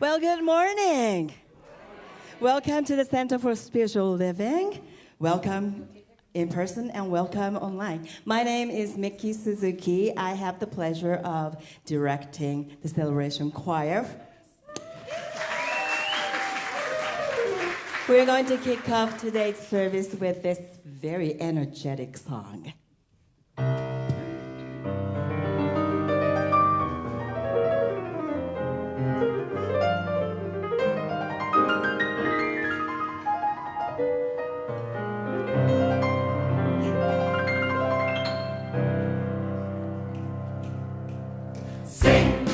Well, good morning. Welcome to the Center for Spiritual Living. Welcome in person and welcome online. My name is Miki Suzuki. I have the pleasure of directing the celebration choir. We're going to kick off today's service with this very energetic song. Sing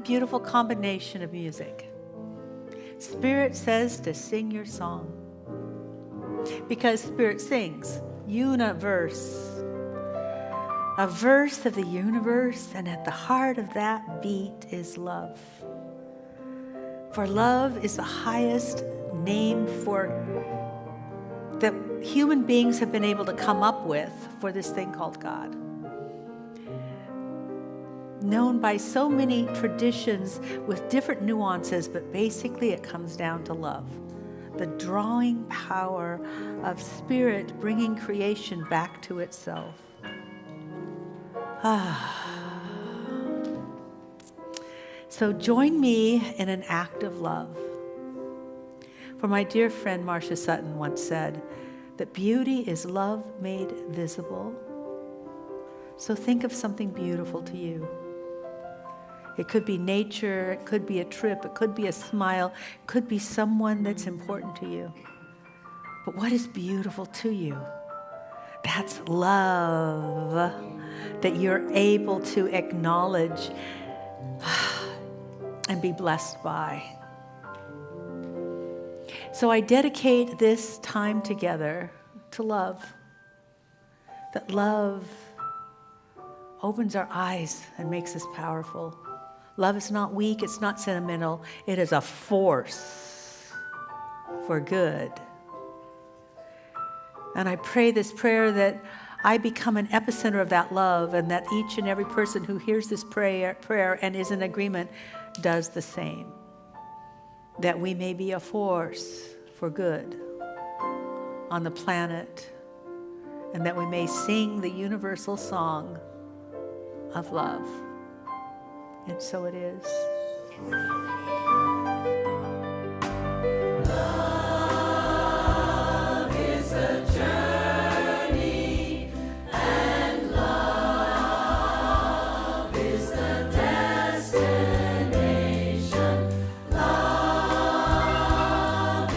beautiful combination of music. Spirit says to sing your song. Because Spirit sings, universe. A verse of the universe, and at the heart of that beat is love. For love is the highest name that human beings have been able to come up with for this thing called God. Known by so many traditions with different nuances, but basically it comes down to love. The drawing power of Spirit bringing creation back to itself. So join me in an act of love. For my dear friend Marcia Sutton once said that beauty is love made visible. So think of something beautiful to you. It could be nature, it could be a trip, it could be a smile, it could be someone that's important to you. But what is beautiful to you? That's love that you're able to acknowledge and be blessed by. So I dedicate this time together to love. That love opens our eyes and makes us powerful. Love is not weak, it's not sentimental, it is a force for good. And I pray this prayer that I become an epicenter of that love, and that each and every person who hears this prayer and is in agreement does the same. That we may be a force for good on the planet, and that we may sing the universal song of love. And so it is. Love is a journey, and love is the destination. Love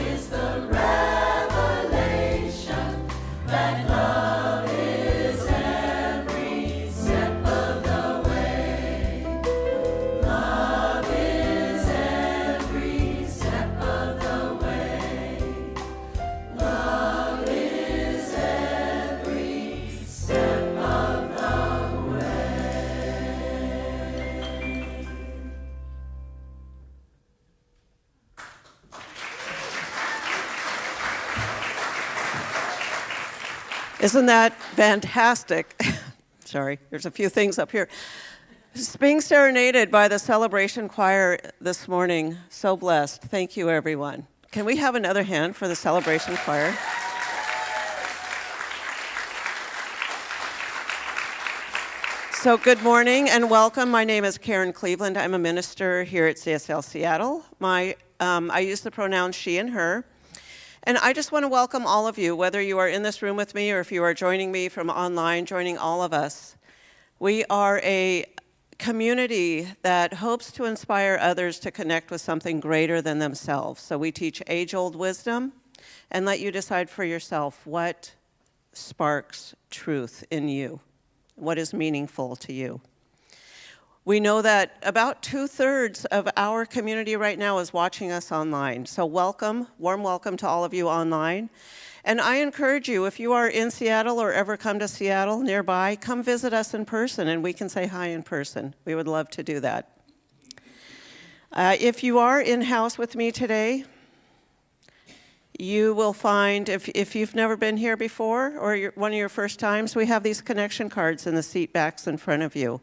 is the revelation that love is every step of the way. Love is every step of the way. Love is every step of the way. Isn't that fantastic? Sorry, there's a few things up here. Just being serenaded by the celebration choir this morning. So blessed. Thank you, everyone. Can we have another hand for the celebration choir? So good morning and welcome. My name is Karen Cleveland. I'm a minister here at CSL Seattle. I use the pronouns she and her. And I just want to welcome all of you, whether you are in this room with me or if you are joining me from online, joining all of us. We are a community that hopes to inspire others to connect with something greater than themselves. So we teach age-old wisdom and let you decide for yourself what sparks truth in you, what is meaningful to you. We know that about 2/3 of our community right now is watching us online. So welcome, warm welcome to all of you online. And I encourage you, if you are in Seattle or ever come to Seattle nearby, come visit us in person and we can say hi in person. We would love to do that. If you are in-house with me today, you will find, if you've never been here before or one of your first times, we have these connection cards in the seat backs in front of you.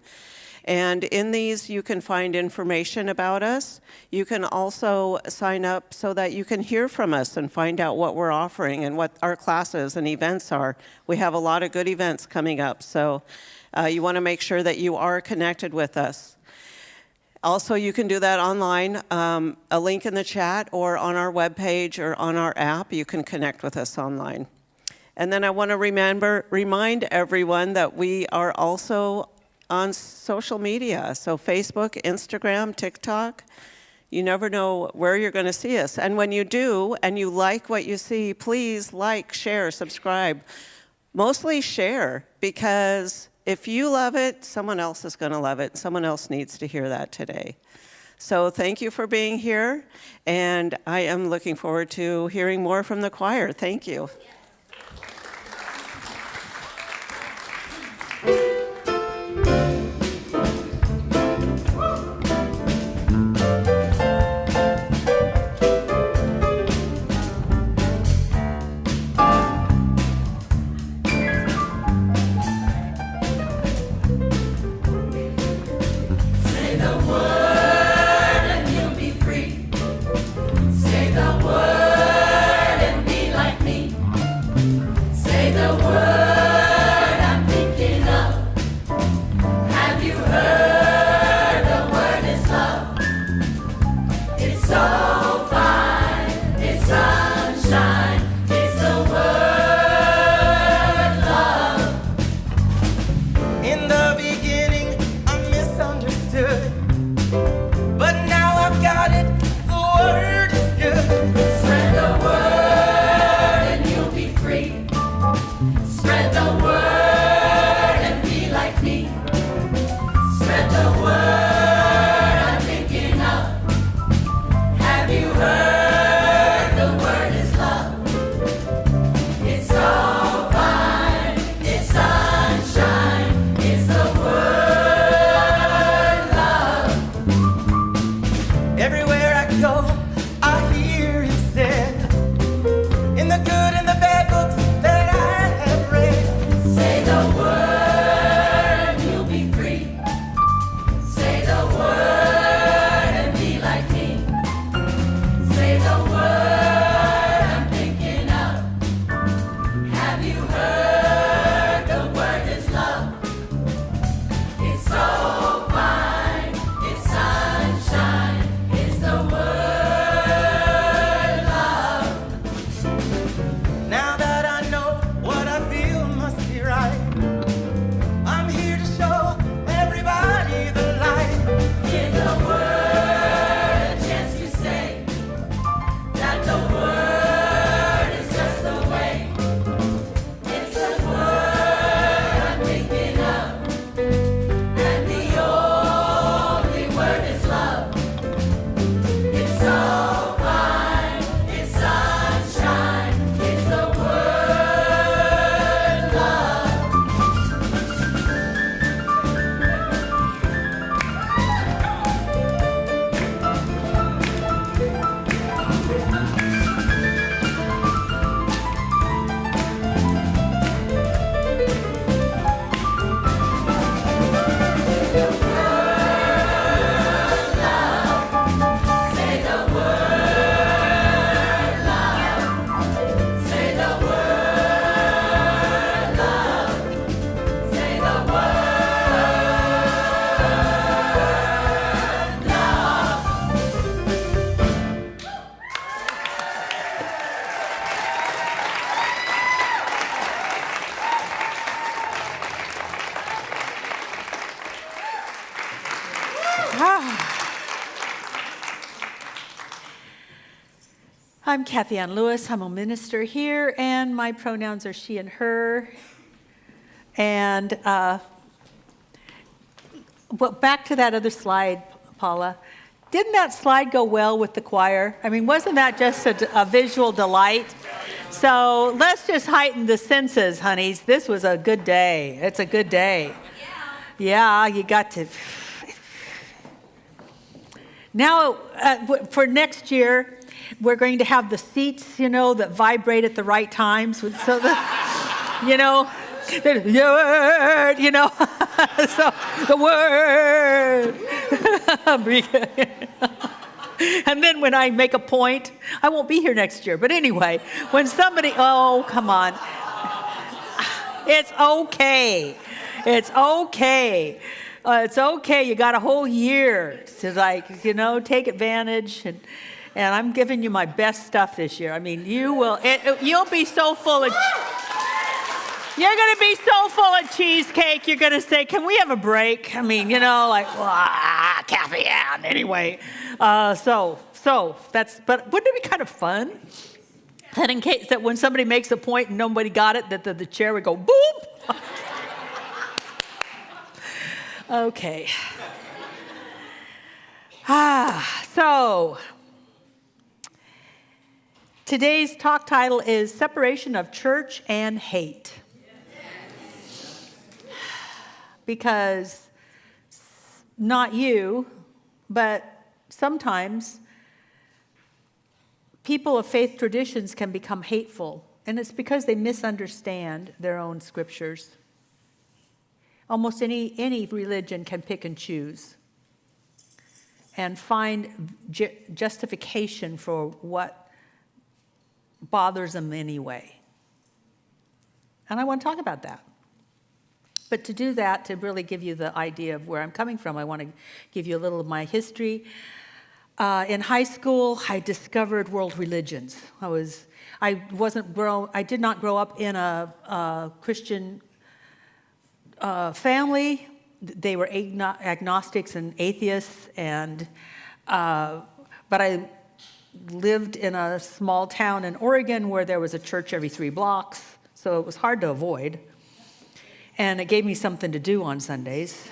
And in these, you can find information about us. You can also sign up so that you can hear from us and find out what we're offering and what our classes and events are. We have a lot of good events coming up, so you want to make sure that you are connected with us. Also, you can do that online, a link in the chat or on our webpage or on our app. You can connect with us online. And then I want to remind everyone that we are also on social media, so Facebook, Instagram, TikTok. You never know where you're going to see us. And when you do, and you like what you see, please like, share, subscribe. Mostly share, because if you love it, someone else is going to love it. Someone else needs to hear that today. So thank you for being here, and I am looking forward to hearing more from the choir. Thank you. Say the word and you'll be free. Say the word and be like me. Say the word I'm thinking of. Have you heard the word is love? It's so fine, it's sunshine, it's the word love. In the beginning, I misunderstood, but now I've got it. The word is good. Spread the word and you'll be free. Spread the word and be like me. Spread the word I'm thinking of. Have you heard the word is love? It's so fine, it's sunshine, it's the word love. Everywhere I go, I hear it said, in the good and the bad books that I have read. Say the word and you'll be free. Say the word and be like me. Say the word I'm thinking of. Have you heard the word is love? It's so fine, it's sunshine, it's the word love. Now that I know what I feel must be right, I'm here to show everybody the light. Give the word a chance to say that the word is just the way. It's the word I'm thinking of, and the only word is love. It's so fine, it's sunshine, it's the word love. Say the word love. Say the word love. Say the word love. I'm Kathianne Lewis. I'm a minister here, and my pronouns are she and her. And but back to that other slide, Paula. Didn't that slide go well with the choir? I mean, wasn't that just a visual delight? So let's just heighten the senses, honeys. This was a good day. It's a good day. Yeah, you got to. Now, for next year, we're going to have the seats, that vibrate at the right times. So that, your word, so the word. And then when I make a point, I won't be here next year. But anyway, when somebody, oh, come on. It's okay. It's okay. It's okay. You got a whole year to take advantage. And I'm giving you my best stuff this year. I mean, you'll be so full of, you're going to be so full of cheesecake. You're going to say, can we have a break? I mean, Kathianne, anyway. So but wouldn't it be kind of fun? That in case that when somebody makes a point and nobody got it, that the chair would go boop. Okay. So today's talk title is Separation of Church and Hate. Because not you, but sometimes people of faith traditions can become hateful, and it's because they misunderstand their own scriptures. Almost any religion can pick and choose and find justification for what bothers them anyway. And I want to talk about that. But to do that, to really give you the idea of where I'm coming from, I want to give you a little of my history. In high school, I discovered world religions. I did not grow up in a Christian family. They were agnostics and atheists, but I lived in a small town in Oregon where there was a church every 3 blocks, so it was hard to avoid. And it gave me something to do on Sundays.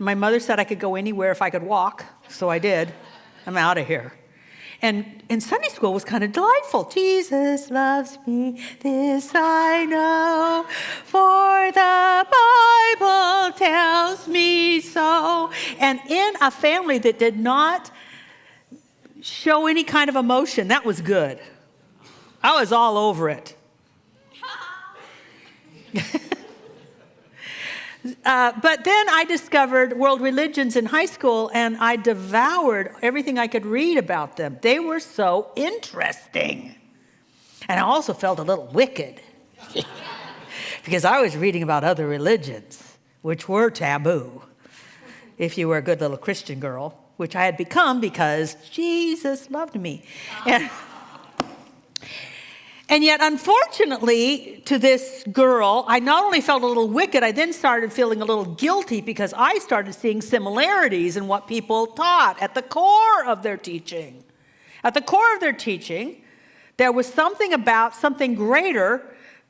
My mother said I could go anywhere if I could walk, so I did. I'm out of here. And Sunday school was kind of delightful. Jesus loves me, this I know, for the Bible tells me so. And in a family that did not show any kind of emotion, that was good. I was all over it. But then I discovered world religions in high school, and I devoured everything I could read about them. They were so interesting. And I also felt a little wicked because I was reading about other religions, which were taboo if you were a good little Christian girl, which I had become because Jesus loved me. And yet, unfortunately, to this girl, I not only felt a little wicked, I then started feeling a little guilty because I started seeing similarities in what people taught at the core of their teaching. At the core of their teaching, there was something about something greater,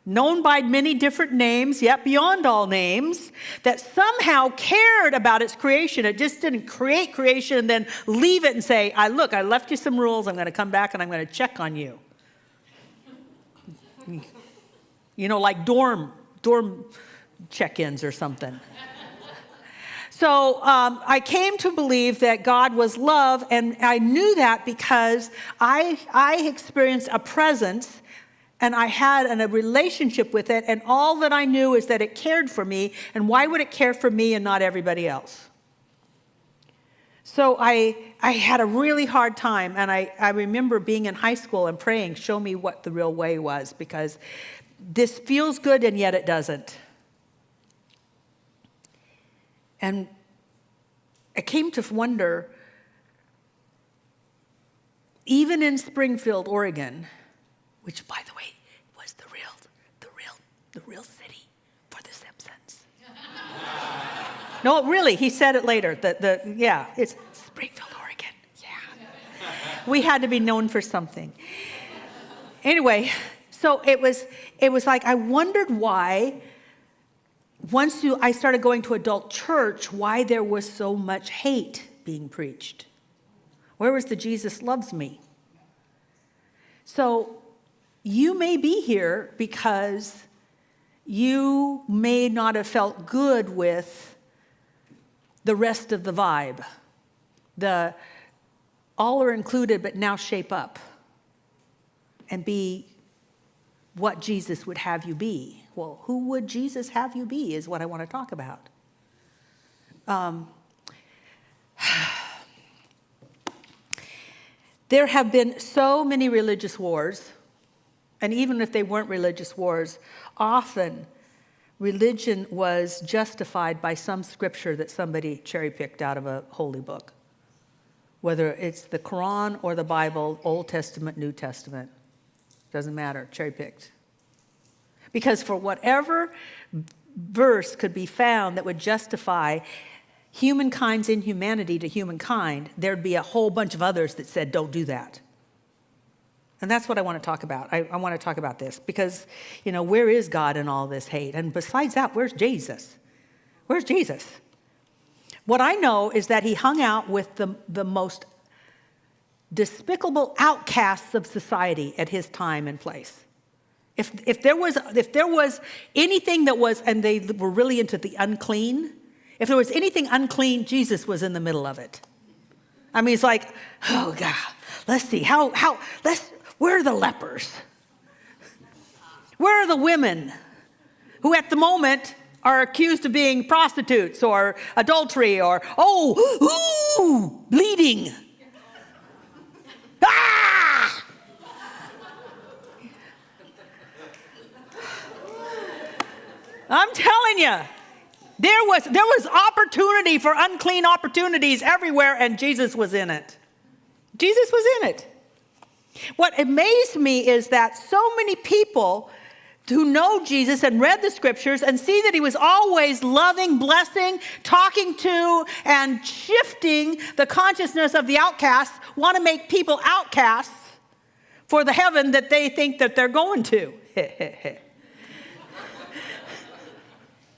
known by many different names, yet beyond all names, that somehow cared about its creation. It just didn't create creation and then leave it and say, I left you some rules, I'm going to come back and I'm going to check on you. You know, like dorm check-ins or something. So I came to believe that God was love, and I knew that because I experienced a presence, and I had a relationship with it, and all that I knew is that it cared for me, and why would it care for me and not everybody else? So I had a really hard time, and I remember being in high school and praying, show me what the real way was, because this feels good and yet it doesn't. And I came to wonder, even in Springfield, Oregon, which, by the way, was the real city for the Simpsons. No, really, he said it later. It's Springfield, Oregon. Yeah. We had to be known for something. Anyway, so it was like I wondered why, once I started going to adult church, why there was so much hate being preached. Where was the Jesus loves me? So you may be here because you may not have felt good with the rest of the vibe. The all are included, but now shape up and be what Jesus would have you be. Well, who would Jesus have you be is what I want to talk about. There have been so many religious wars, and even if they weren't religious wars, often religion was justified by some scripture that somebody cherry-picked out of a holy book, whether it's the Quran or the Bible, Old Testament, New Testament. Doesn't matter, cherry-picked. Because for whatever verse could be found that would justify humankind's inhumanity to humankind, there'd be a whole bunch of others that said, don't do that. And that's what I want to talk about. I want to talk about this because, where is God in all this hate? And besides that, where's Jesus? Where's Jesus? What I know is that he hung out with the most despicable outcasts of society at his time and place. If there was anything that was, and they were really into the unclean, if there was anything unclean, Jesus was in the middle of it. I mean, it's like, oh God, let's see, where are the lepers? Where are the women who at the moment are accused of being prostitutes or adultery or, bleeding? Ah! I'm telling you, there was opportunity for unclean opportunities everywhere, and Jesus was in it. Jesus was in it. What amazed me is that so many people who know Jesus and read the scriptures and see that he was always loving, blessing, talking to, and shifting the consciousness of the outcasts, want to make people outcasts for the heaven that they think that they're going to.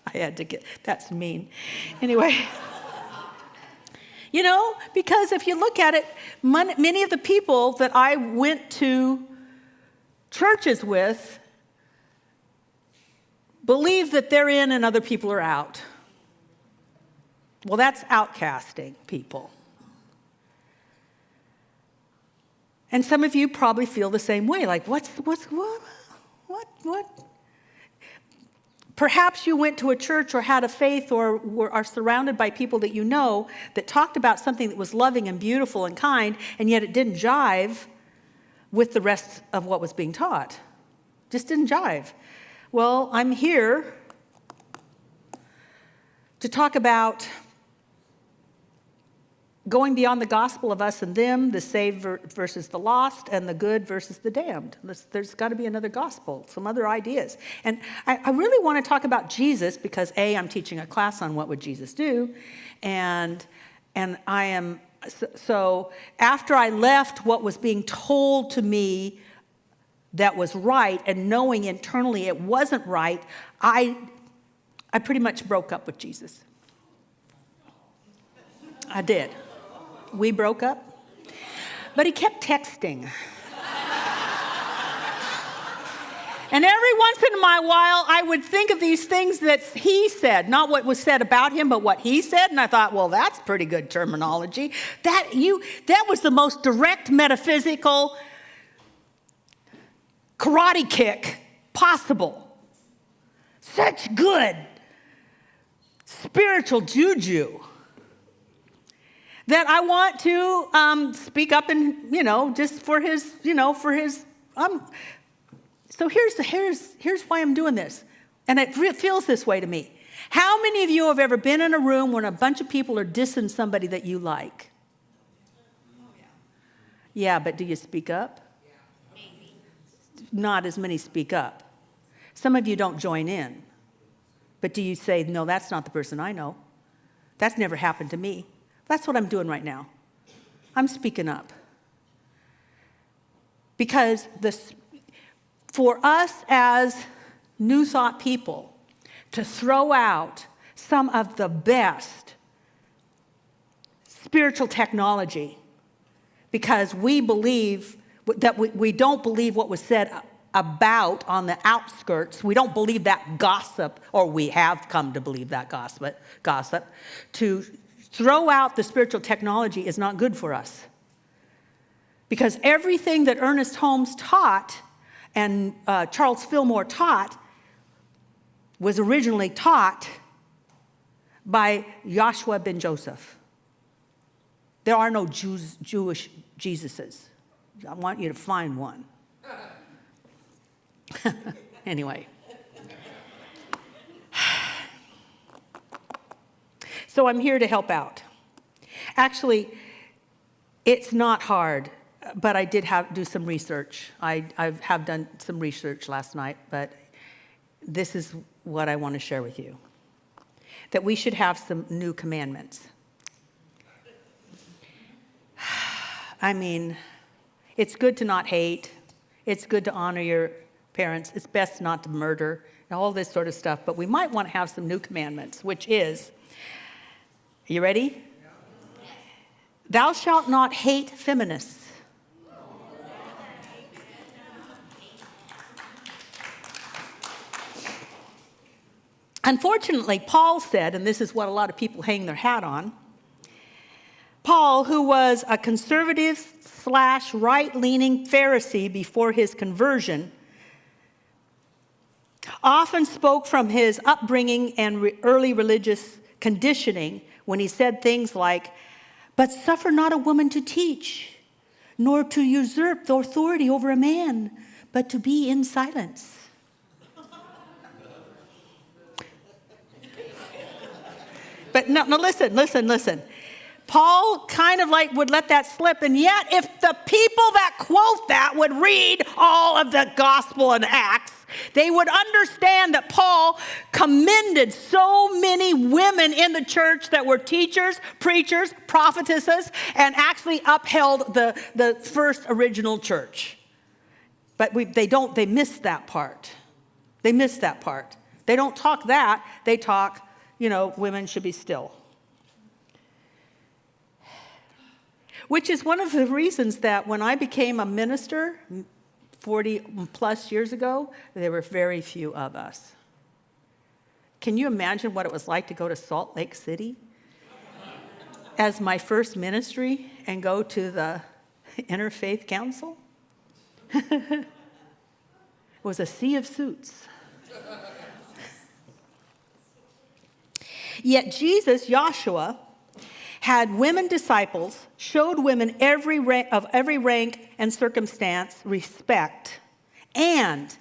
I had to that's mean. Anyway. You know, because if you look at it, many of the people that I went to churches with believe that they're in and other people are out. Well, that's outcasting people. And some of you probably feel the same way, like, what? Perhaps you went to a church or had a faith or are surrounded by people that you know that talked about something that was loving and beautiful and kind, and yet it didn't jive with the rest of what was being taught. Just didn't jive. Well, I'm here to talk about going beyond the gospel of us and them, the saved versus the lost, and the good versus the damned. There's got to be another gospel, some other ideas. And I really want to talk about Jesus because, A, I'm teaching a class on what would Jesus do, and I am, so after I left what was being told to me that was right and knowing internally it wasn't right, I pretty much broke up with Jesus. I did. We broke up. But he kept texting. And every once in a while, I would think of these things that he said, not what was said about him, but what he said. And I thought, well, that's pretty good terminology. That was the most direct metaphysical karate kick possible. Such good spiritual juju that I want to speak up and, just for his. So here's why I'm doing this. And it feels this way to me. How many of you have ever been in a room when a bunch of people are dissing somebody that you like? Yeah, but do you speak up? Maybe. Not as many speak up. Some of you don't join in. But do you say, no, that's not the person I know? That's never happened to me. That's what I'm doing right now. I'm speaking up. Because for us as New Thought people to throw out some of the best spiritual technology because we believe that we don't believe what was said about on the outskirts. We don't believe that gossip, or we have come to believe that gossip. To throw out the spiritual technology is not good for us. Because everything that Ernest Holmes taught and Charles Fillmore taught was originally taught by Joshua ben Joseph. There are no Jewish Jesuses. I want you to find one. Anyway. So I'm here to help out. Actually, it's not hard, but I did do some research. I have done some research last night, but this is what I want to share with you. That we should have some new commandments. I mean, it's good to not hate. It's good to honor your parents. It's best not to murder, and all this sort of stuff. But we might want to have some new commandments, which is, You ready? Thou shalt not hate feminists. Unfortunately, Paul said, and this is what a lot of people hang their hat on, Paul, who was a conservative / right-leaning Pharisee before his conversion, often spoke from his upbringing and early religious conditioning when he said things like, "But suffer not a woman to teach, nor to usurp the authority over a man, but to be in silence." But no, listen. Paul kind of like would let that slip, and yet if the people that quote that would read all of the gospel and Acts, they would understand that Paul commended so many women in the church that were teachers, preachers, prophetesses, and actually upheld the first original church. But they miss that part. They miss that part. They don't talk that, they talk, women should be still. Which is one of the reasons that when I became a minister 40 plus years ago, there were very few of us. Can you imagine what it was like to go to Salt Lake City as my first ministry and go to the Interfaith Council? It was a sea of suits. Yet Jesus, Yahshua, had women disciples, showed women of every rank and circumstance respect, and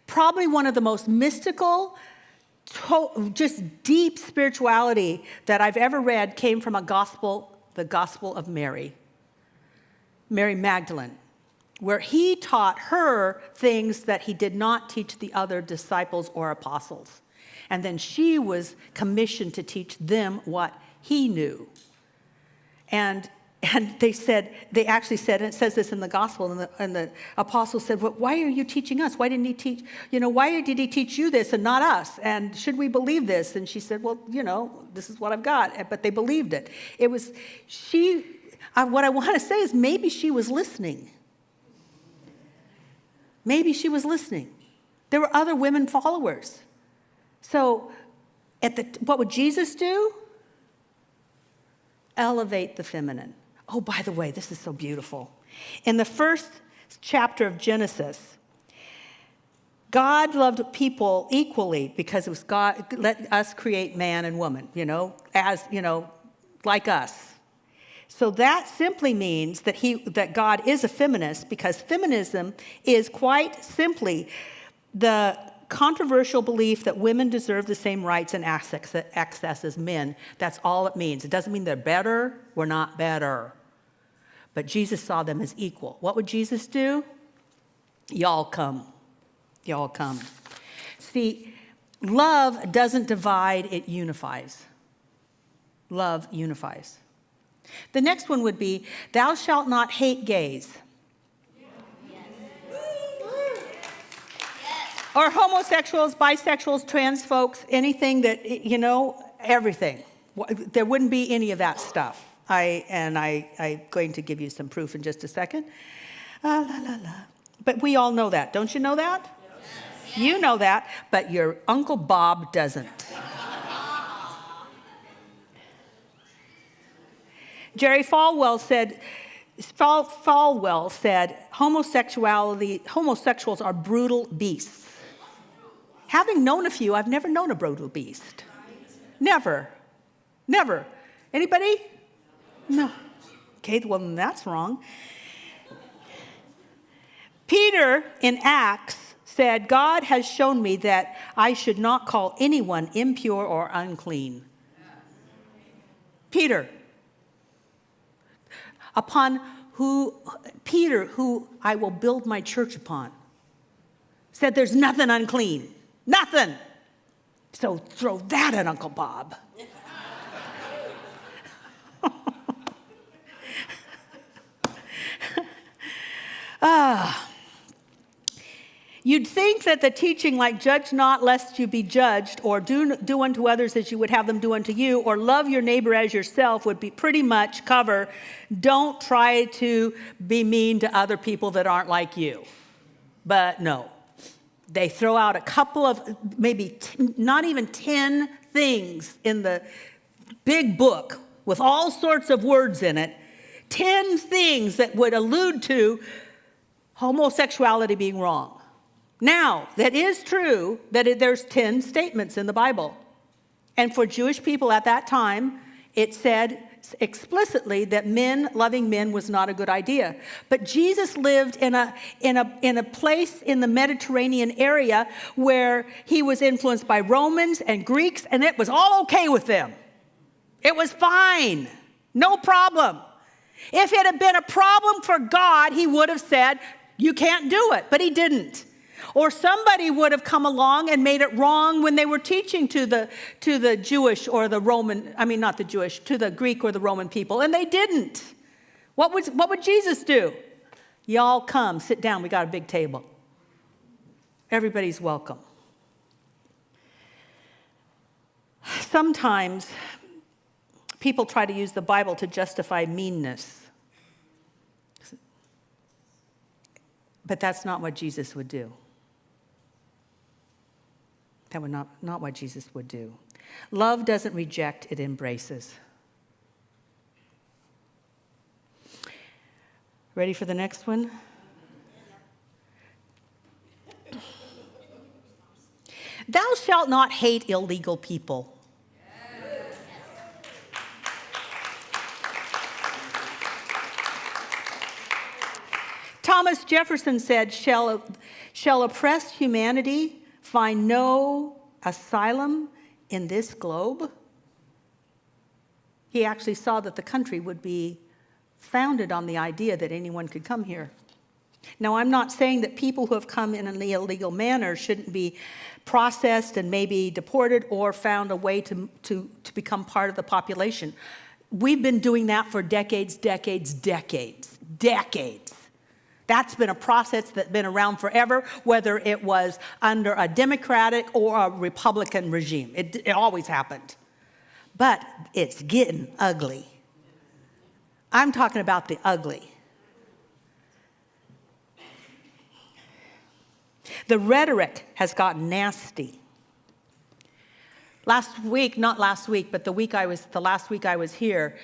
probably one of the most mystical, just deep spirituality that I've ever read came from the Gospel of Mary Magdalene, where he taught her things that he did not teach the other disciples or apostles. And then she was commissioned to teach them what he knew. And they actually said, and it says this in the gospel, and the apostles said, well, why are you teaching us? Why didn't he teach, why did he teach you this and not us? And should we believe this? And she said, well, this is what I've got. But they believed it. What I want to say is maybe she was listening. Maybe she was listening. There were other women followers. So what would Jesus do? Elevate the feminine. Oh, by the way, this is so beautiful. In the first chapter of Genesis, God loved people equally because it was God let us create man and woman, like us. So that simply means that God is a feminist, because feminism is quite simply the controversial belief that women deserve the same rights and access as men. That's all it means. It doesn't mean they're better. We're not better. But Jesus saw them as equal. What would Jesus do? Y'all come. Y'all come. See, love doesn't divide, it unifies. Love unifies. The next one would be, thou shalt not hate gays. Or homosexuals, bisexuals, trans folks, anything that, everything. There wouldn't be any of that stuff. I'm going to give you some proof in just a second. But we all know that. Don't you know that? Yes. You know that, but your Uncle Bob doesn't. Jerry Falwell said, homosexuals are brutal beasts. Having known a few, I've never known a brutal beast. Never. Anybody? No. Okay, well, then that's wrong. Peter in Acts said, God has shown me that I should not call anyone impure or unclean. Peter, Peter, who I will build my church upon, said there's nothing unclean. Nothing. So throw that at Uncle Bob. You'd think that the teaching like judge not lest you be judged, or do unto others as you would have them do unto you, or love your neighbor as yourself would be pretty much cover, don't try to be mean to other people that aren't like you. But no, they throw out a couple of, maybe not even 10 things in the big book with all sorts of words in it, 10 things that would allude to homosexuality being wrong. Now, that is true that there's 10 statements in the Bible. And for Jewish people at that time, it said explicitly that loving men was not a good idea. But Jesus lived in a place in the Mediterranean area where he was influenced by Romans and Greeks, and it was all okay with them. It was fine. No problem. If it had been a problem for God, he would have said, you can't do it, but he didn't. Or somebody would have come along and made it wrong when they were teaching to the Jewish or the Roman, I mean not the Jewish, to the Greek or the Roman people, and they didn't. What would Jesus do? Y'all come, sit down, we got a big table. Everybody's welcome. Sometimes people try to use the Bible to justify meanness. But that's not what Jesus would do. That would not what Jesus would do. Love doesn't reject, it embraces. Ready for the next one? Thou shalt not hate illegal people. Thomas Jefferson said, shall oppressed humanity find no asylum in this globe? He actually saw that the country would be founded on the idea that anyone could come here. Now, I'm not saying that people who have come in an illegal manner shouldn't be processed and maybe deported or found a way to become part of the population. We've been doing that for decades. That's been a process that's been around forever, whether it was under a Democratic or a Republican regime. It always happened. But it's getting ugly. I'm talking about the ugly. The rhetoric has gotten nasty. Last week, not last week, but the last week I was here,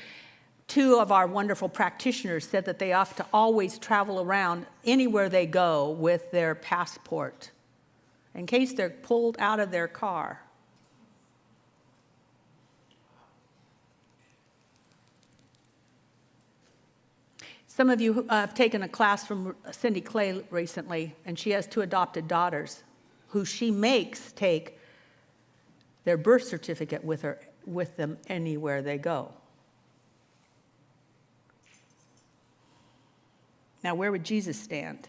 2 of our wonderful practitioners said that they have to always travel around anywhere they go with their passport in case they're pulled out of their car. Some of you have taken a class from Cindy Clay recently, and she has 2 adopted daughters who she makes take their birth certificate with them anywhere they go. Now, where would Jesus stand?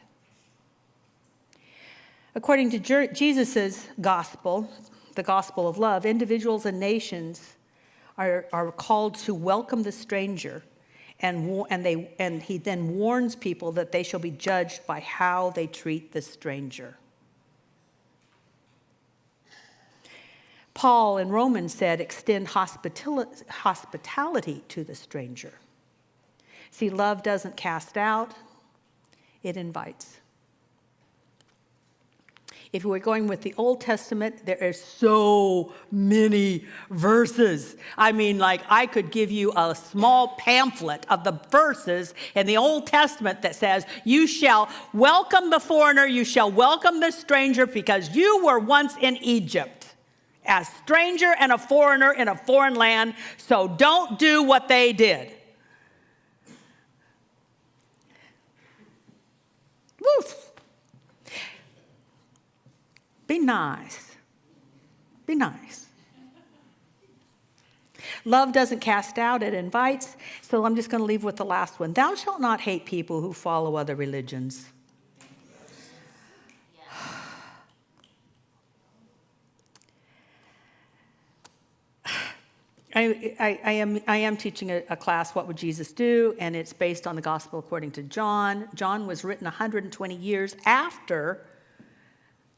According to Jesus' gospel, the gospel of love, individuals and nations are called to welcome the stranger, and he then warns people that they shall be judged by how they treat the stranger. Paul in Romans said, extend hospitality to the stranger. See, love doesn't cast out, it invites. If we're going with the Old Testament, there are so many verses. I mean, like, I could give you a small pamphlet of the verses in the Old Testament that says, you shall welcome the foreigner, you shall welcome the stranger, because you were once in Egypt, a stranger and a foreigner in a foreign land, so don't do what they did. Woof. Be nice. Be nice. Love doesn't cast out, it invites. So I'm just going to leave with the last one. Thou shalt not hate people who follow other religions. I am teaching a class, What Would Jesus Do? And it's based on the gospel according to John. John was written 120 years after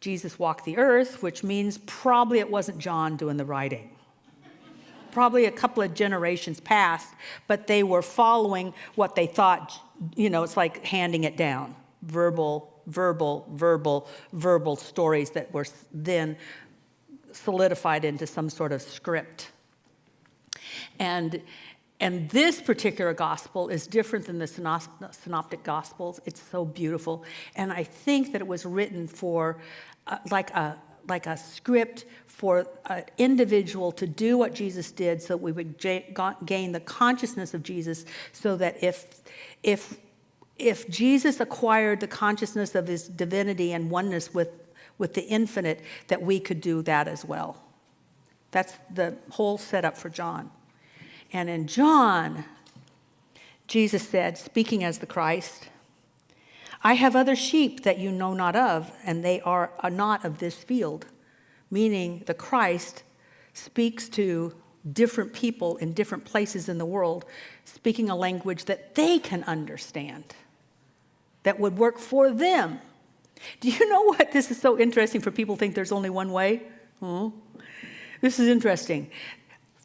Jesus walked the earth, which means probably it wasn't John doing the writing. Probably a couple of generations passed, but they were following what they thought, it's like handing it down. Verbal stories that were then solidified into some sort of script. And this particular gospel is different than the synoptic gospels. It's so beautiful. And I think that it was written for like a script for an individual to do what Jesus did, so we would gain the consciousness of Jesus, so that if Jesus acquired the consciousness of his divinity and oneness with the infinite, that we could do that as well. That's the whole setup for John. And in John, Jesus said, speaking as the Christ, I have other sheep that you know not of, and they are not of this field. Meaning the Christ speaks to different people in different places in the world, speaking a language that they can understand, that would work for them. Do you know what? This is so interesting for people who think there's only one way. This is interesting.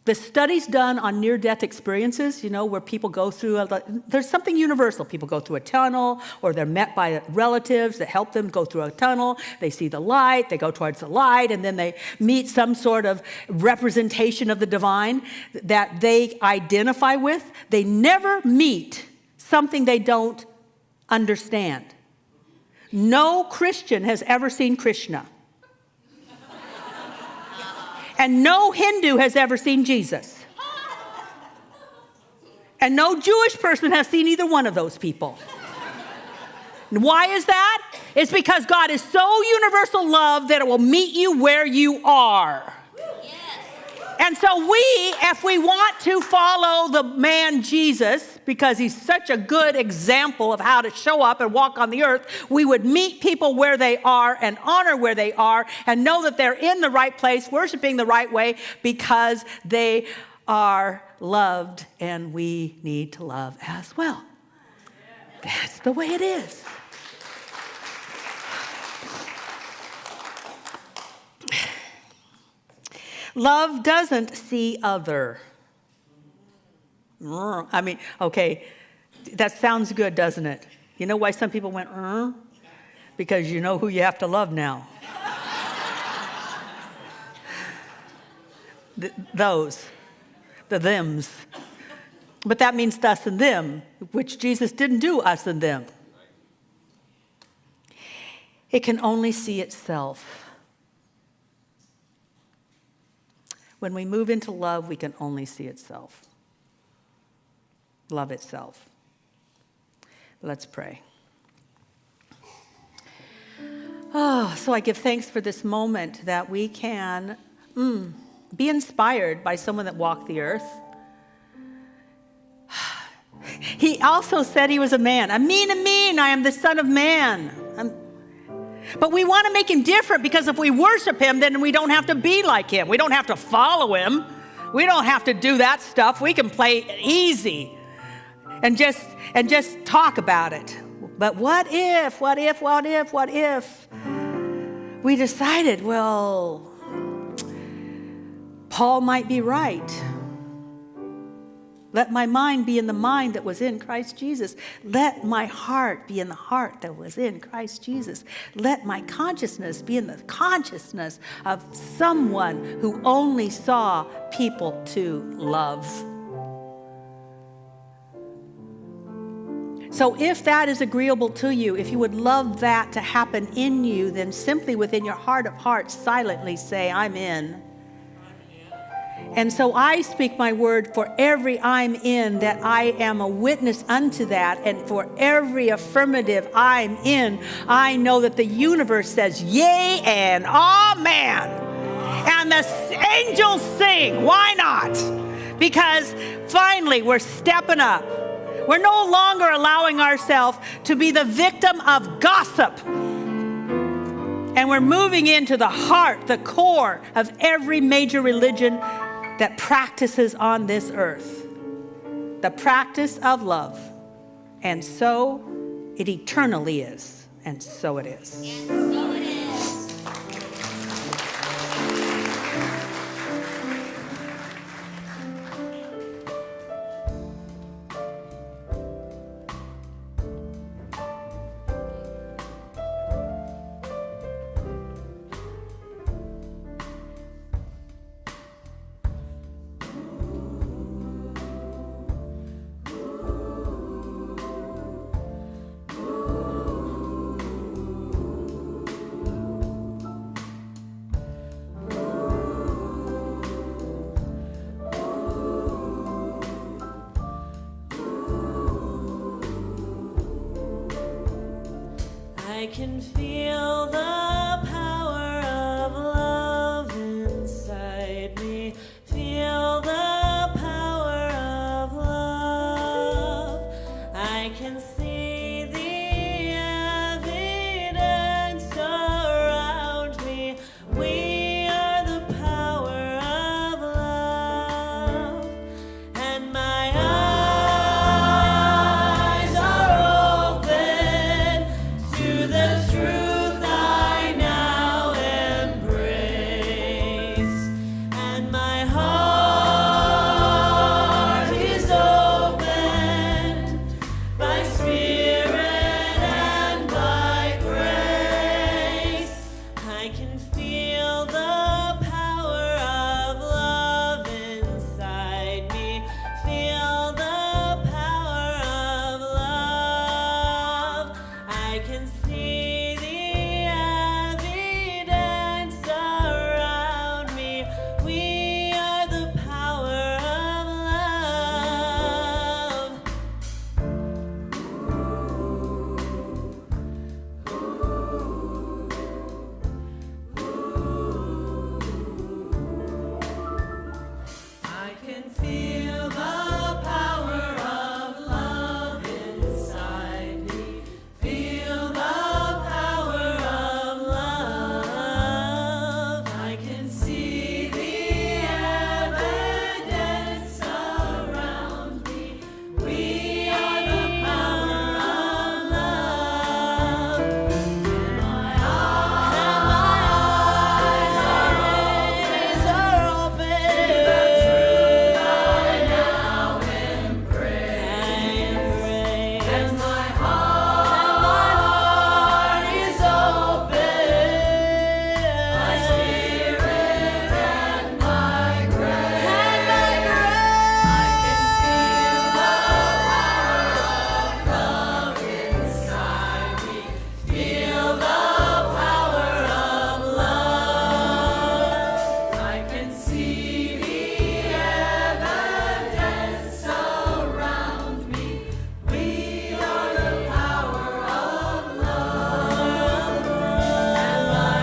The studies done on near-death experiences, where people go through, there's something universal. People go through a tunnel, or they're met by relatives that help them go through a tunnel. They see the light, they go towards the light, and then they meet some sort of representation of the divine that they identify with. They never meet something they don't understand. No Christian has ever seen Krishna. And no Hindu has ever seen Jesus. And no Jewish person has seen either one of those people. And why is that? It's because God is so universal love that it will meet you where you are. And so if we want to follow the man Jesus, because he's such a good example of how to show up and walk on the earth, we would meet people where they are and honor where they are and know that they're in the right place, worshiping the right way, because they are loved and we need to love as well. That's the way it is. Love doesn't see other. Okay, that sounds good, doesn't it? You know why some people went, Because you know who you have to love now. The thems. But that means us and them, which Jesus didn't do us and them. It can only see itself. When we move into love, we can only see itself. Love itself. Let's pray. So I give thanks for this moment that we can be inspired by someone that walked the earth. He also said he was a man. Amin, I am the Son of Man. But we want to make him different, because if we worship him, then we don't have to be like him. We don't have to follow him. We don't have to do that stuff. We can play easy and just talk about it. But what if we decided, well, Paul might be right. Let my mind be in the mind that was in Christ Jesus. Let my heart be in the heart that was in Christ Jesus. Let my consciousness be in the consciousness of someone who only saw people to love. So if that is agreeable to you, if you would love that to happen in you, then simply within your heart of hearts, silently say, I'm in. And so I speak my word for every I'm in, that I am a witness unto that. And for every affirmative I'm in, I know that the universe says yea and amen. And the angels sing. Why not? Because finally we're stepping up. We're no longer allowing ourselves to be the victim of gossip. And we're moving into the heart, the core of every major religion that practices on this earth. The practice of love. And so it eternally is. And so it is. And so it is. I can feel the power of love inside me. Feel the power of love. I can see the evidence around me. We are the power of love. And my eyes are open to the truth I now embrace. And my heart is opened by Spirit and by grace. I can feel the power of love inside me. Feel the power of love. I can see the evidence around me. We are the power of love. I can feel the power of love inside me. Feel the power of love. I can see the evidence around me. We are the power of love. And my eyes are open to the truth I now embrace. And my heart is open by Spirit and by grace. I can feel the power of love inside me. Feel the power of love. I can see the evidence around me. We are the power of love. And my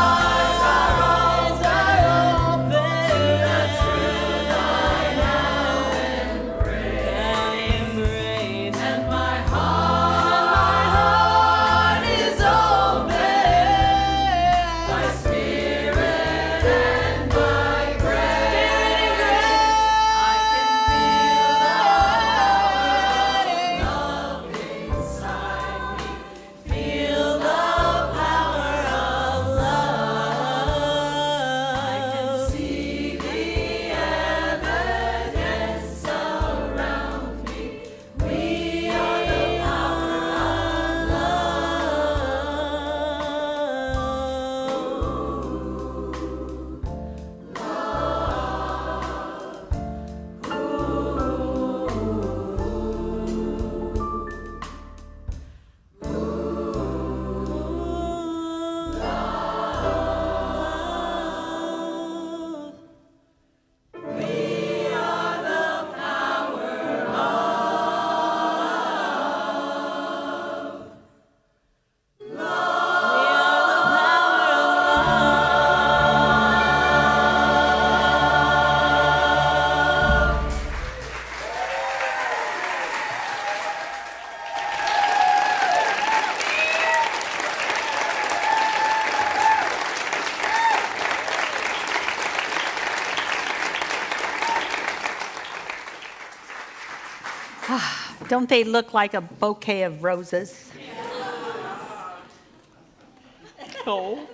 eyes are open to the truth I now embrace. And my heart is open by Spirit and by grace. I can feel the power of love inside me. Feel the power of love. I can see the evidence around me. We are the power of love. We are the power of Don't they look like a bouquet of roses? Oh.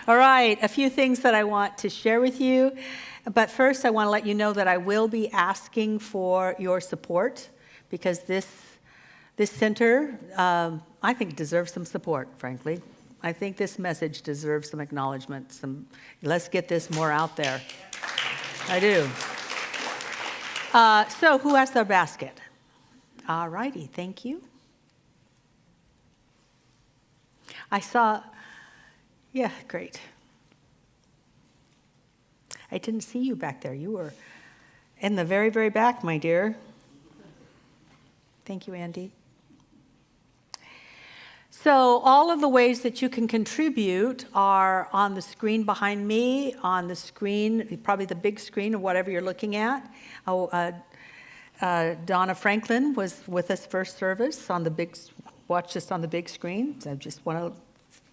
All right, a few things that I want to share with you. But first, I want to let you know that I will be asking for your support because this center, I think, deserves some support, frankly. I think this message deserves some acknowledgement. Let's get this more out there. I do. So who has their basket? All righty, thank you. I saw, yeah, great. I didn't see you back there. You were in the very, very back, my dear. Thank you, Andy. So all of the ways that you can contribute are on the screen behind me, on the screen, probably the big screen of whatever you're looking at. Donna Franklin was with us first service on the big, watched us on the big screen. So just want a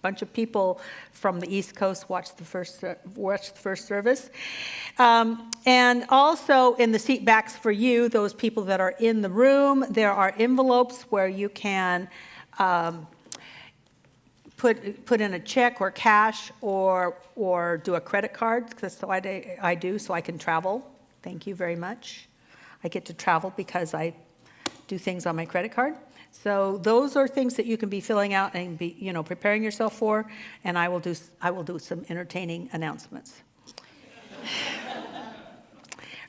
bunch of people from the East Coast watched the first service. And also in the seat backs for you, those people that are in the room, there are envelopes where you can put in a check or cash or do a credit card. That's what I do, so I can travel. Thank you very much. I get to travel because I do things on my credit card. So those are things that you can be filling out and be, preparing yourself for. And I will do some entertaining announcements.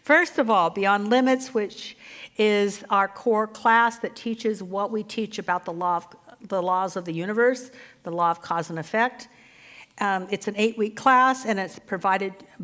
First of all, Beyond Limits, which is our core class that teaches what we teach about the laws of the universe, the law of cause and effect. It's an 8-week class, and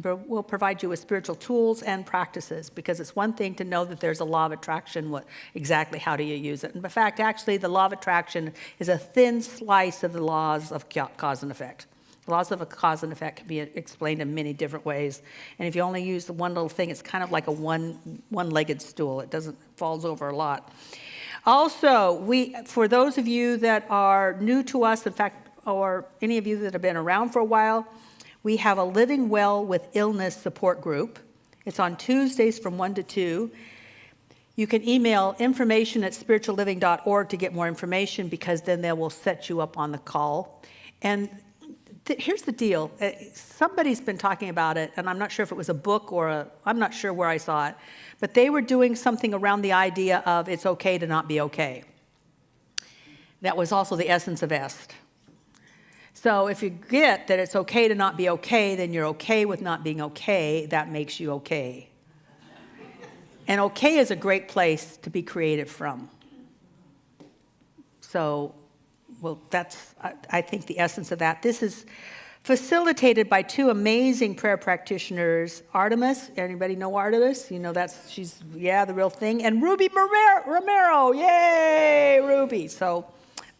will provide you with spiritual tools and practices, because it's one thing to know that there's a law of attraction, exactly how do you use it? And in fact, actually, the law of attraction is a thin slice of the laws of cause and effect. The laws of a cause and effect can be explained in many different ways. And if you only use the one little thing, it's kind of like a one-legged stool. It falls over a lot. Also, for those of you that are new to us, in fact, or any of you that have been around for a while, we have a Living Well with Illness support group. It's on Tuesdays from 1 to 2. You can email information@spiritualliving.org to get more information, because then they will set you up on the call. And here's the deal. Somebody's been talking about it, and I'm not sure if it was a book I'm not sure where I saw it, but they were doing something around the idea of it's okay to not be okay. That was also the essence of EST. So if you get that it's okay to not be okay, then you're okay with not being okay. That makes you okay. And okay is a great place to be creative from. So, that's, I think, the essence of that. This is facilitated by 2 amazing prayer practitioners, Artemis. Anybody know Artemis? She's the real thing. And Ruby Romero. Yay, Ruby. So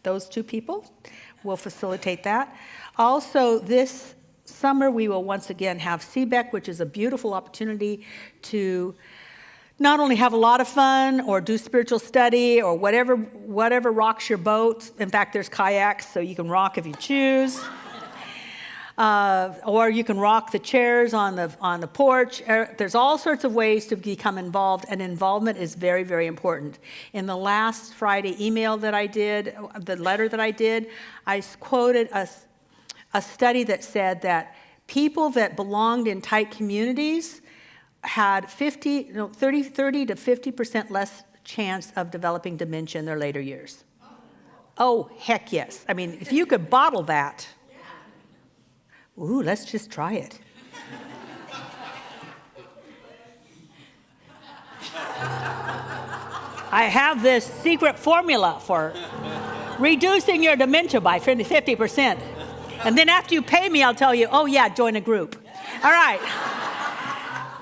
those 2 people will facilitate that. Also, this summer, we will once again have CBEC, which is a beautiful opportunity to not only have a lot of fun or do spiritual study or whatever rocks your boat. In fact, there's kayaks, so you can rock if you choose. Or you can rock the chairs on the porch. There's all sorts of ways to become involved, and involvement is very, very important. In the last Friday email that I did, the letter that I did, I quoted a study that said that people that belonged in tight communities had 30 to 50% less chance of developing dementia in their later years. Oh, heck yes. I mean, if you could bottle that. Ooh, let's just try it. I have this secret formula for reducing your dementia by 50%. And then after you pay me, I'll tell you, oh yeah, join a group. All right.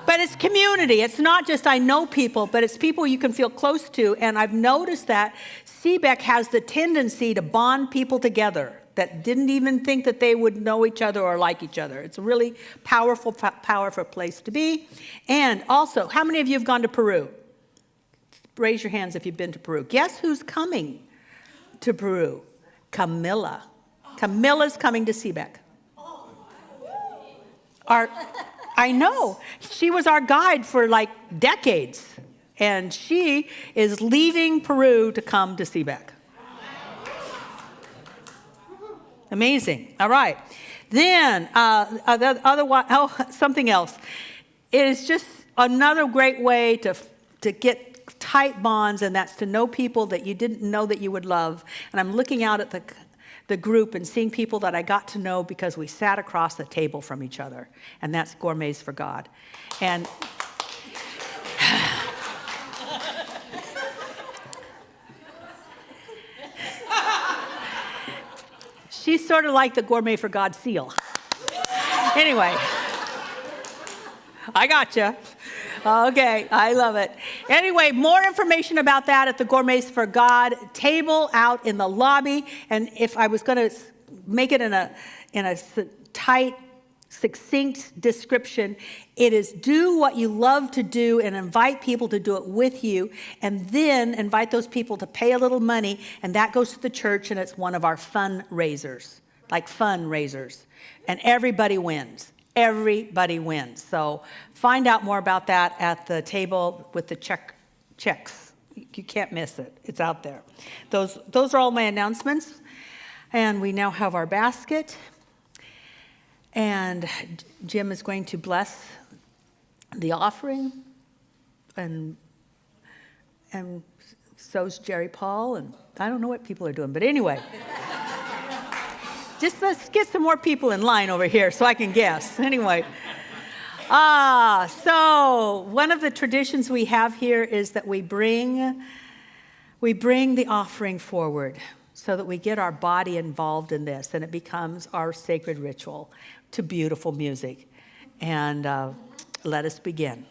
But it's community. It's not just I know people, but it's people you can feel close to. And I've noticed that CBEC has the tendency to bond people together that didn't even think that they would know each other or like each other. It's a really powerful place to be. And also, how many of you have gone to Peru? Raise your hands if you've been to Peru. Guess who's coming to Peru? Camilla. Camilla's coming to CBEC. I know. She was our guide for like decades. And she is leaving Peru to come to CBEC. Amazing. All right. Then, something else. It is just another great way to get tight bonds, and that's to know people that you didn't know that you would love. And I'm looking out at the group and seeing people that I got to know because we sat across the table from each other. And that's Gourmets for God. And she's sort of like the Gourmet for God seal. Anyway, I gotcha. Okay, I love it. Anyway, more information about that at the Gourmets for God table out in the lobby. And if I was going to make it in a tight, succinct description, it is do what you love to do and invite people to do it with you, and then invite those people to pay a little money, and that goes to the church, and it's one of our fundraisers, like fundraisers. And everybody wins. Everybody wins. So find out more about that at the table with the checks. You can't miss it. It's out there. Those are all my announcements. And we now have our basket. And Jim is going to bless the offering. And so's Jerry Paul. And I don't know what people are doing. But anyway. Just let's get some more people in line over here so I can guess. Anyway. So one of the traditions we have here is that we bring the offering forward so that we get our body involved in this, and it becomes our sacred ritual to beautiful music. And let us begin.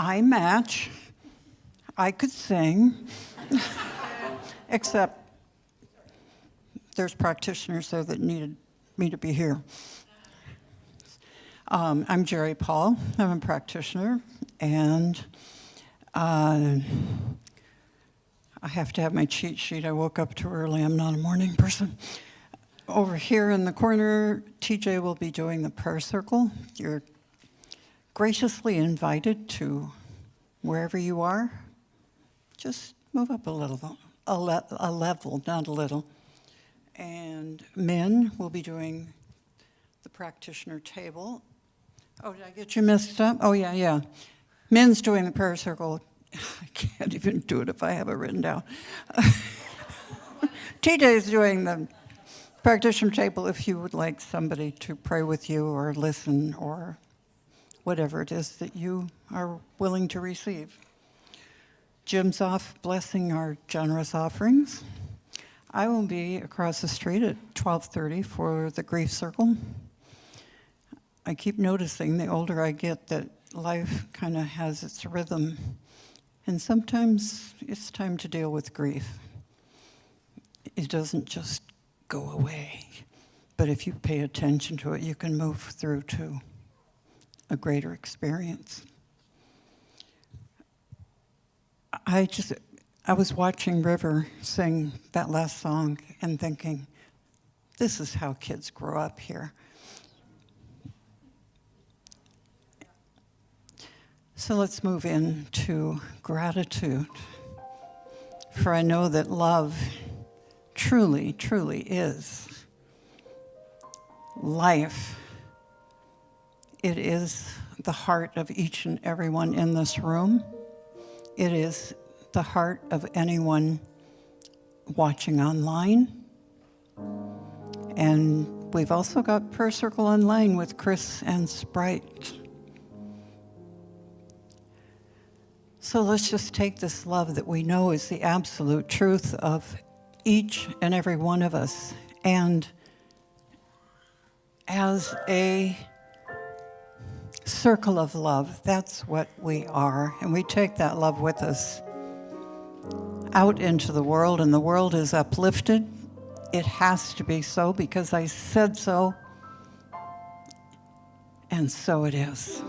I match. I could sing, except there's practitioners there that needed me to be here. I'm Jerry Paul. I'm a practitioner, and I have to have my cheat sheet. I woke up too early. I'm not a morning person. Over here in the corner, TJ will be doing the prayer circle. You're graciously invited to wherever you are. Just move up a level, not a little. And men will be doing the practitioner table. Oh, did I get you messed up? Oh, yeah. Men's doing the prayer circle. I can't even do it if I have it written down. TJ is doing the practitioner table if you would like somebody to pray with you or listen or whatever it is that you are willing to receive. Jim's off blessing our generous offerings. I will be across the street at 12:30 for the grief circle. I keep noticing the older I get that life kind of has its rhythm, and sometimes it's time to deal with grief. It doesn't just go away. But if you pay attention to it, you can move through to a greater experience. I was watching River sing that last song and thinking, this is how kids grow up here. So let's move into gratitude. For I know that love truly, truly is life. It is the heart of each and everyone in this room. It is the heart of anyone watching online. And we've also got Prayer Circle Online with Chris and Sprite. So let's just take this love that we know is the absolute truth of each and every one of us, and as a circle of love, that's what we are. And we take that love with us out into the world, and the world is uplifted. It has to be so because I said so, and so it is.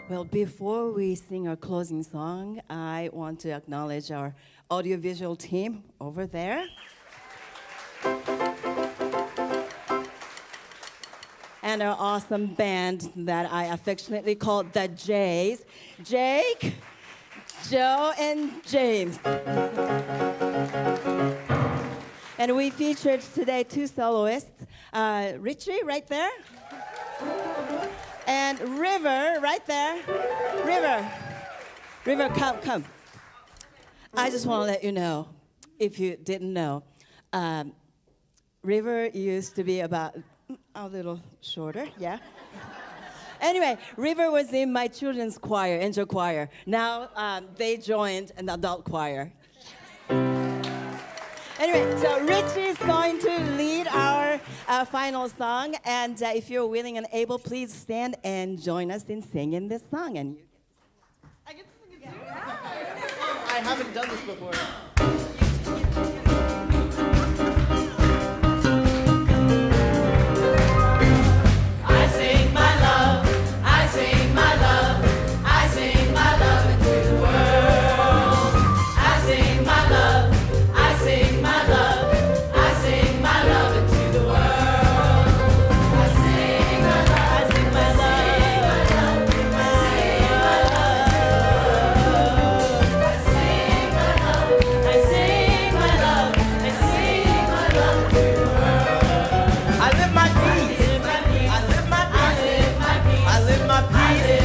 Well, before we sing our closing song, I want to acknowledge our audiovisual team over there. And our awesome band that I affectionately call the Jays. Jake, Joe, and James. And we featured today 2 soloists, Richie right there, and River right there. River, come. I just want to let you know, if you didn't know, River used to be about a little shorter, yeah. Anyway, River was in my children's choir, angel choir. Now they joined an adult choir. Anyway, so Richie is going to lead our final song, and if you're willing and able, please stand and join us in singing this song. And you I get to sing it too? Yeah. I haven't done this before. I sing my love, I sing my love, I sing my love into the world. I sing my love, I sing my love, I sing my love into the world. I sing my love, I sing my love, I sing my love, I sing my love, I sing my love to the world. I live my peace. I live my peace. I live my peace.